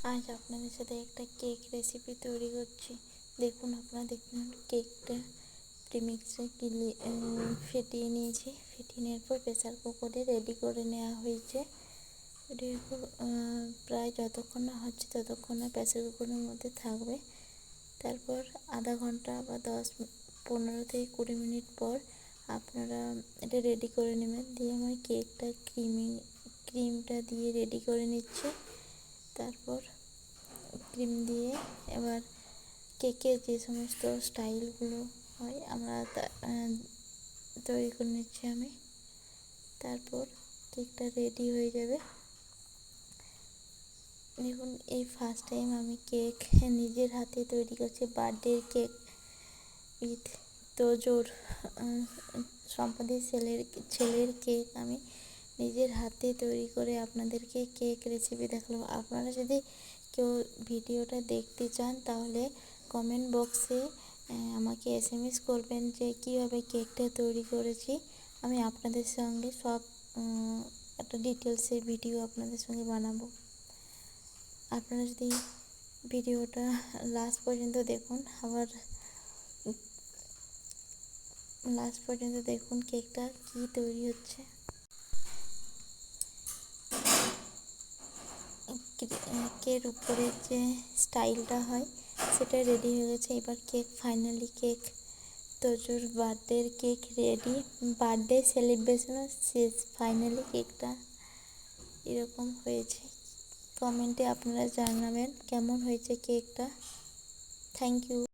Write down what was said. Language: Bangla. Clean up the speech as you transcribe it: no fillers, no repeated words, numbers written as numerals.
আজ আপনাদের সাথে একটা কেক রেসিপি তৈরি করছি। দেখুন, আপনারা দেখুন, কেকটা প্রিমিক্সে ফেটিয়ে নিয়েছি। ফেটিয়ে নেওয়ার পর প্রেসার কুকারে রেডি করে নেওয়া হয়েছে। এরপর প্রায় যতক্ষণ না হচ্ছে ততক্ষণ না প্রেসার কুকারের মধ্যে থাকবে। তারপর আধা ঘন্টা বা 15 থেকে 20 মিনিট পর আপনারা এটা রেডি করে নেবেন। দিয়ে আমার কেকটা ক্রিমটা দিয়ে রেডি করে নিচ্ছি। তারপর ক্রিম দিয়ে এবার কেকের যে সমস্ত স্টাইলগুলো হয় আমরা তৈরি করে নিচ্ছি আমি। তারপর কেকটা রেডি হয়ে যাবে। দেখুন, এই ফার্স্ট টাইম আমি কেক নিজের হাতে তৈরি করছি। বার্থডে কেক উইথ তোজোর সম্পাদির ছেলের কেক আমি নিজের হাতে তৈরি করে আপনাদেরকে কেক রেসিপি দেখালাম। আপনারা যদি কেউ ভিডিওটা দেখতে চান তাহলে কমেন্ট বক্সে আমাকে SMS করবেন যে কীভাবে কেকটা তৈরি করেছি। আমি আপনাদের সঙ্গে সব একটা ডিটেলসের ভিডিও আপনাদের সঙ্গে বানাবো। আপনারা যদি ভিডিওটা লাস্ট পর্যন্ত দেখুন, আবার লাস্ট পর্যন্ত দেখুন কেকটা কি তৈরি হচ্ছে। কেকের উপরে যে স্টাইলটা হয় সেটা রেডি হয়ে গেছে। এবার ফাইনালি কেক তোজোর বার্থডের কেক রেডি। বার্থডে সেলিব্রেশনও শেষ। ফাইনালি কেকটা এরকম হয়েছে। কমেন্টে আপনারা জানাবেন কেমন হয়েছে কেকটা। Thank you.